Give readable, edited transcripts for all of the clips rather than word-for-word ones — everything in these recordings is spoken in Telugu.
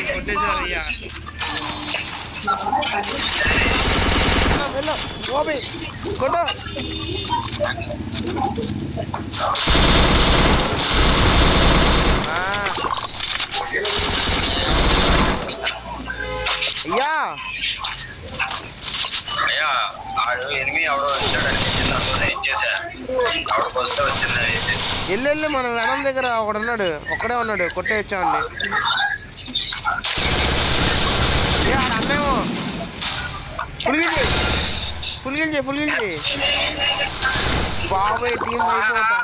కొట్టేసారయ్యా ఓబి కొట్టు అయ్యా అయ్యా ఆడు ఎనిమిది ఎవడో వచ్చాడని ఇచ్చేసా ఆవిడకి వస్తే వచ్చింది వెళ్ళి మనం వెనం దగ్గర ఒకడు ఉన్నాడు ఒక్కడే ఉన్నాడు కొట్టేయచ్చామండి అన్నేమో పులిగించి బాబాయ్ టీం అయిపోతా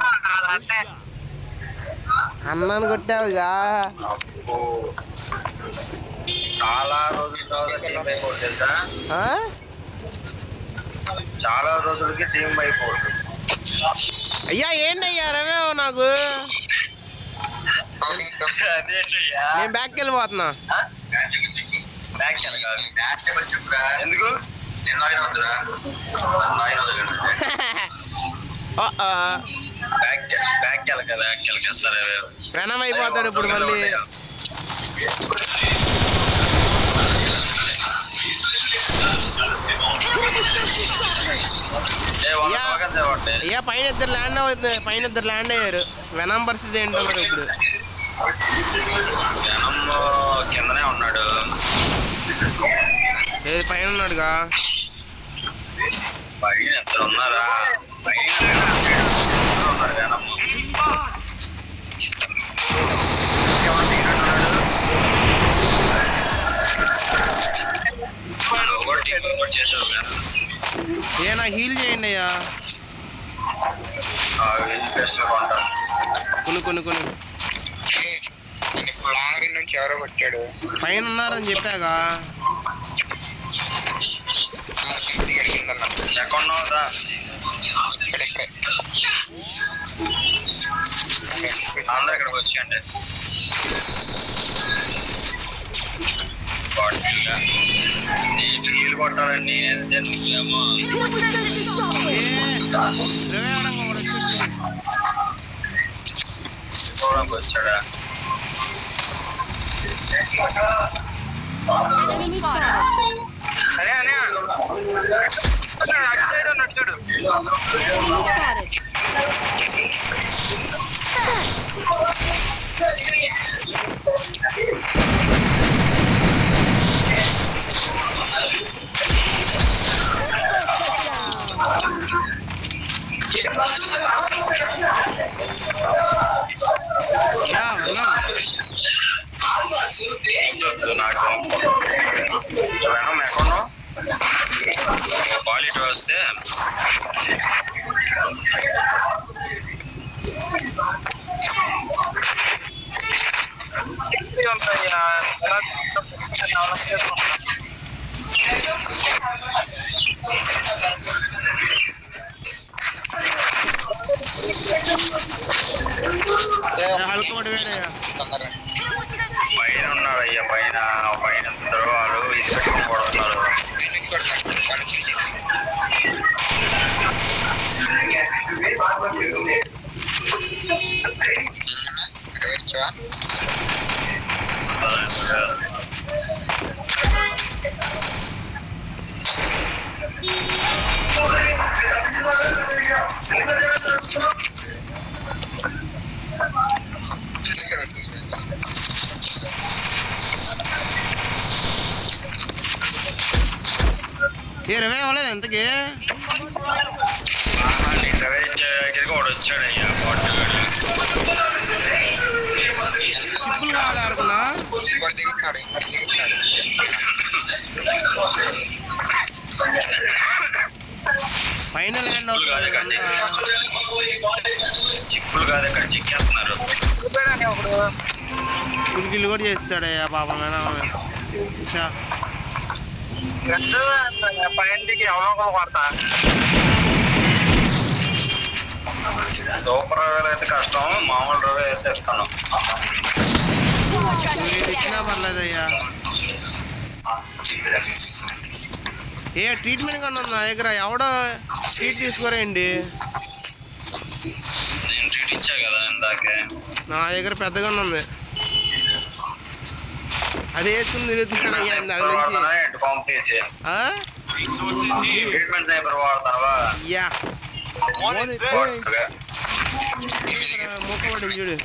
అన్నాను కొట్టావుగా చాలా రోజులకి టీం అయిపోతుంది అయ్యా ఏంటి అయ్యా రవే నాకు నేను బ్యాక్కి వెళ్ళిపోతున్నా ఎందుకు వెనం అయిపోతాడు ఇప్పుడు మళ్ళీ అయ్యా పైన ఇద్దరు ల్యాండ్ అవుతుంది పైన ఇద్దరు ల్యాండ్ అయ్యారు వెనం పరిస్థితి ఏంటో మరి ఇప్పుడు కిందనే ఉన్నాడు ఏది పైన ఉన్నాడుగా పైన ఇద్దరు ఉన్నారా ఏనా హీల్ చేయండి అయ్యా కొను నుంచి ఎవరో కొట్టాడు పైన ఉన్నారని చెప్పాగా అందరూ ఇక్కడికి వచ్చాయండి నీళ్ళు కొట్టాలని వచ్చాడా అనే అనే అటు సైడ్ నచ్చాడు బాల్ ఇటు వస్తే పైన ఉన్నాడయ్యా పైన పైన వాళ్ళు ఇది కొడుతున్నారు ఇరవై అవ్వలేదు ఎంతకి వచ్చాడయ్యా కావాలి ఆడుకున్నా పైన ల్యాండ్ చిప్పులు కాదు ఇక్కడ చిప్పులు కాదు ఇక్కడ చెక్కేస్తున్నారు. కిల్లు కూడా చేస్తాడయ్యా పాపం పైనకి ఎవరో కొడతా. సూపర్ రవ్వ అయితే కష్టం, మామూలు రవ్వ అయితే ఇస్తాను. ఇచ్చినా పర్లేదయ్యా. ఏ ట్రీట్మెంట్ కన్నా ఉంది నా దగ్గర, ఎవడో ట్రీట్ తీసుకోరేంటి? నేను ట్రీట్ ఇచ్చా కదా ఇందాకే. నా దగ్గర పెద్దగా ఉంది, అది వేసుకుని తిరుగుతున్నాడు అయ్యా. ట్రీట్మెంట్ సైబర్ వాడతావా? యా మూకపడి చూడు.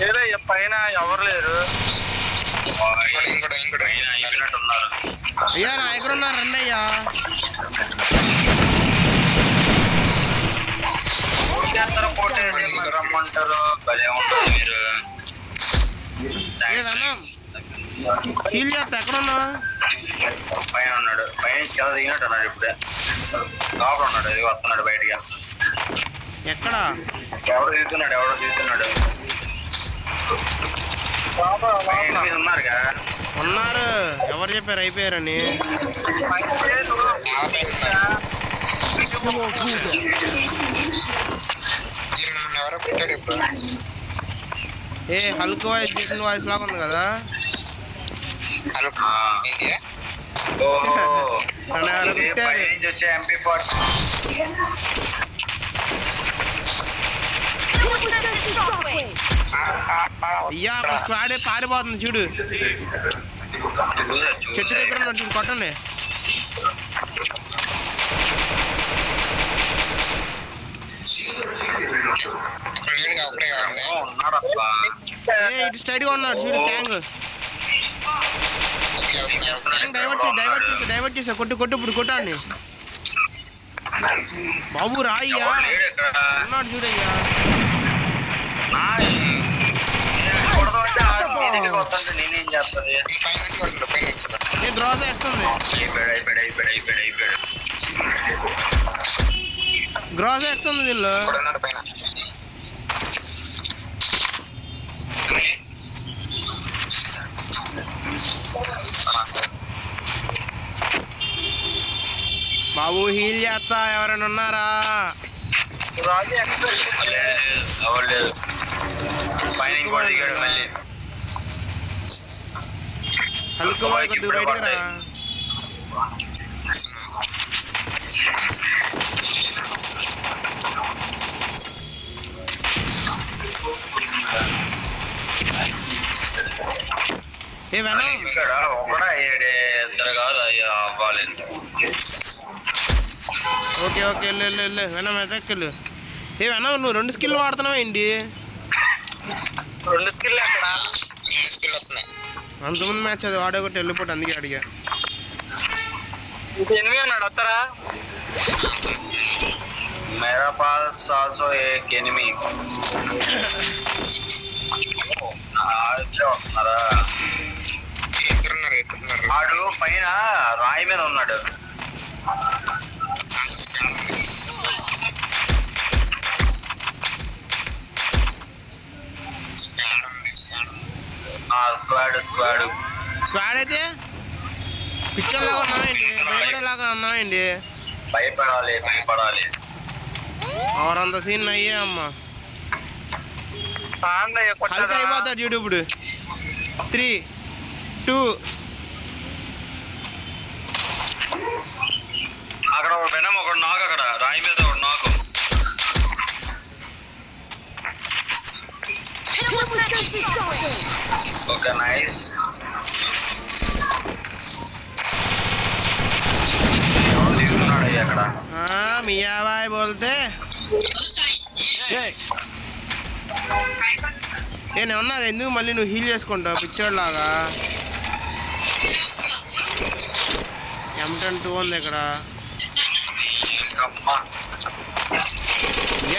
ఏదో పైన ఎవరు లేరు. అయ్యా నా దగ్గర ఉన్నారు, రండి అయ్యా. రమ్మంటారు, భలే ఉంటుంది మీరు. హీల్ చేస్తా, ఎక్కడున్నా? పైన ఉన్నాడు, పైన నుంచి కింద దిగినట్టు ఉన్నాడు. ఇప్పుడే లోపల ఉన్నాడు, ఇది వస్తున్నాడు బయటికి. ఎక్కడ? ఎవడో దిగుతున్నాడు. ఉన్నారుగా. ఉన్నారు, ఎవరు చెప్పారు అయిపోయారని? ఏ హల్క్ వాయిస్ జెటిన్ వాయిస్ లాగా ఉంది కదా. వచ్చే MP40 అయ్యా స్క్వాడే పారిపోతుంది చూడు. చెట్టు దగ్గర ఉన్నాడు చూడు, కొట్టండి. ఇటు స్ట్రైట్ గా ఉన్నాడు చూడు. ట్యాంక్ డైవర్ట్ చేసా. కొట్టు ఇప్పుడు కొట్టండి బాబు. రాయ్యా ఉన్నాడు చూడయ్యా. నేనేం చేస్తుంది గ్రోజ ఎక్స్తుంది. గ్రోజ ఎక్స్తుంది దీనిలో. బాబు హీల్ చేస్తా, ఎవరైనా ఉన్నారా? హల్క్ బాయ్ కొద్ది బయటకు రా. ఏ వెనం ఒకడా ఇద్దరు కాదు అయ్యా అవ్వాలి. ఓకే వెళ్ళు వెనం ఎక్కలు. ఏ వెనం నువ్వు 2 స్కిల్ వాడుతున్నావా ఏంటి? 2 స్కిల్ ఎక్కడ? అంతకుముందు మ్యాచ్ అది వాడే ఒకటి వెళ్ళిపోతే అందుకే అడిగా. ఎనిమిది ఉన్నాడు, వస్తారా? मेरा पास आल्सो एक एनिमी ఆడు పైన రాయి మీద ఉన్నాడు. స్క్వాడ్ అయితే పిక్చర్ లాగా ఉన్నావేంటి? భయపడేలాగా ఉన్నావేంటి? భయపడాలి అవరంత సీన్ అయ్యే అమ్మా. హల్క్ అయిపోతాడు చూడు ఇప్పుడు. 3, 2 అక్కడ ఒక వెనం, ఒకడు నాకు, అక్కడ రాయి మీద ఒకడు నాకు. Okay nice. అక్కడ మియా బాయ్ బోల్తే నేను ఉన్నది. ఎందుకు మళ్ళీ నువ్వు హీల్ చేసుకుంటావు పిచ్చోడ్ లాగా? M10 2 ఉంది ఇక్కడ.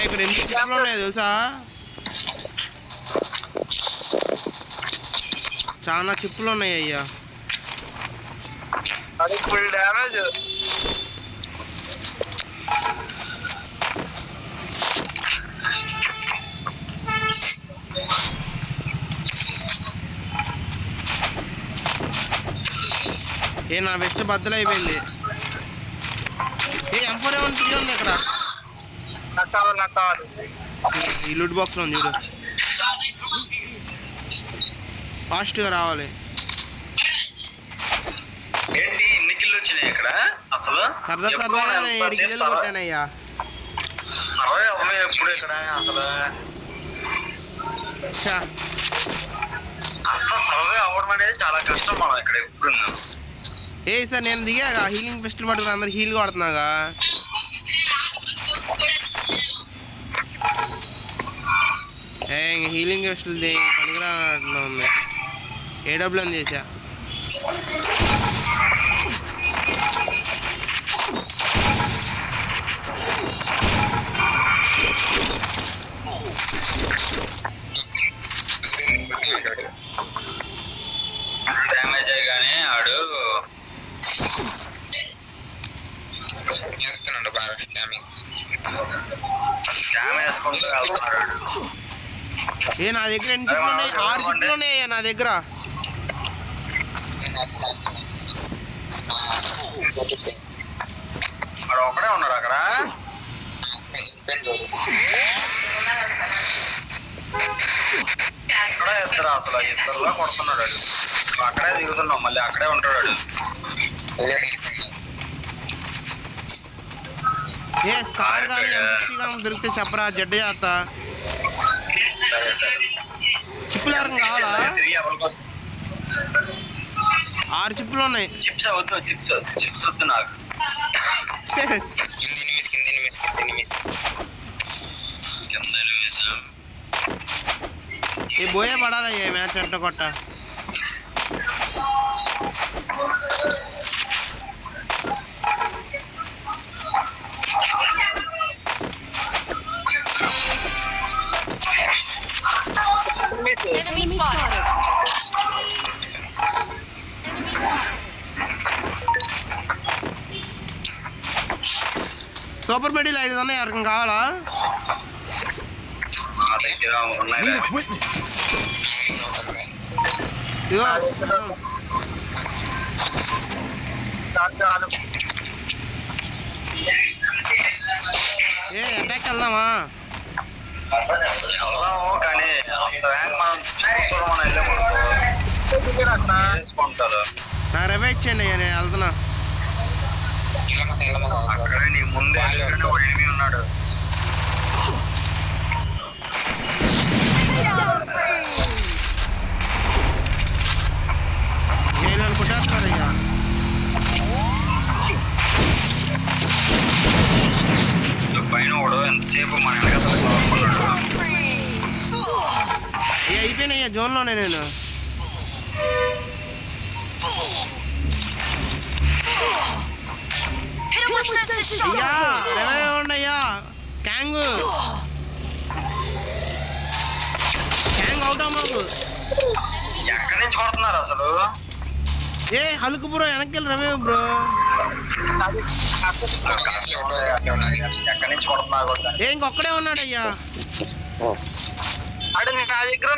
ఇక్కడ ఎన్ని చిత్రాలు ఉన్నాయి తెలుసా? చాలా చిప్పులు ఉన్నాయి అయ్యా. అది ఫుల్ డ్యామేజ్. నా వెస్ట్ బద్దలు అయిపోయింది. M4 ఏమన్నా తిరిగి ఉంది ఇక్కడ. నాకు కావాలి. ఈ లూట్ బాక్స్ లో ఉంది చూడు. ఫాస్ట్గా రావాలి. ఏంటి ఎన్ని కిల్లు వచ్చినాయి ఇక్కడ అసలు? సరదా 7 కిలోలు కొట్టానయ్యా. సర్వే అవ్వలే ఎప్పుడు ఇక్కడ అసలు. అసలు సర్వే అవ్వడం అనేది చాలా కష్టం మనం ఇక్కడ ఎప్పుడు. సార్ నేను దిగాగా హీలింగ్ పిస్టల్ పట్టుకుని అందరు హీల్ కొడుతున్నాగా. ఇంక హీలింగ్ పిస్టల్ పనికిరా ఉంది. AWM చేసా. డ్యామేజ్ అయ్యగానే ఆడు చేస్తున్నాడు బాగా స్కామింగ్. స్కామ్ వేసుకుంటూ వెళ్తున్నాడు. నా దగ్గర ఎన్ని చిప్పులు ఉన్నాయి? 6 చిప్పులు ఉన్నాయి నా దగ్గర. వాడు ఒకడే ఉన్నాడు అక్కడ. అక్కడే ఇద్దరు అసలు ఇద్దరులా కొడుతున్నాడు వాడు. అక్కడే దిగుతున్నాం మళ్ళీ అక్కడే ఉంటాడు వాడు. స్కార్ కానీ MP కానీ దొరికితే చెప్పరా జడ్డ చేస్తా. చిప్పులు ఎవరికి కావాలా? 6 చిప్పులు ఉన్నాయి. చిప్స్ వద్దు చిప్స్ వద్దు నాకు. ఏ బోయే పడాలయ్యా మ్యాచ్ ఎట్ట కొట్ట. Enemy spotted. సూపర్ మెడల్ 5 ఉన్నాయి. ఎవరికి కావాలా? నా దగ్గర ఉన్నాయి. ఇదిగో అటాక్ వెళ్దామా? వెళ్దాము కానీ అంత ర్యాంక్ మనం చూసుకోవడం మనం వెళ్ళేసుకుంటారు. నా రవే ఇచ్చేయండి అయ్యా, నేను వెళ్తున్నా. అక్కడే నీ ముందే ఎనిమి ఉన్నాడు. నేను అనుకుంటారయ్యా. పైన వాడు ఎంతసేపు మన వెనకాల అయిపోయినాయ్యా జోన్లోనే నేను. అయ్యా రవే ఉండయ్యా. క్యాంగ్ అవుతా మాకు. ఎక్కడి నుంచి కొడుతున్నారు అసలు? హలుకు బ్రో వెనక్కి వెళ్ళి రవే బ్రో. ఎక్కడి నుంచి కొడుతున్నారు? ఇంకొక్కడే ఉన్నాడయ్యా. అడే నా దగ్గర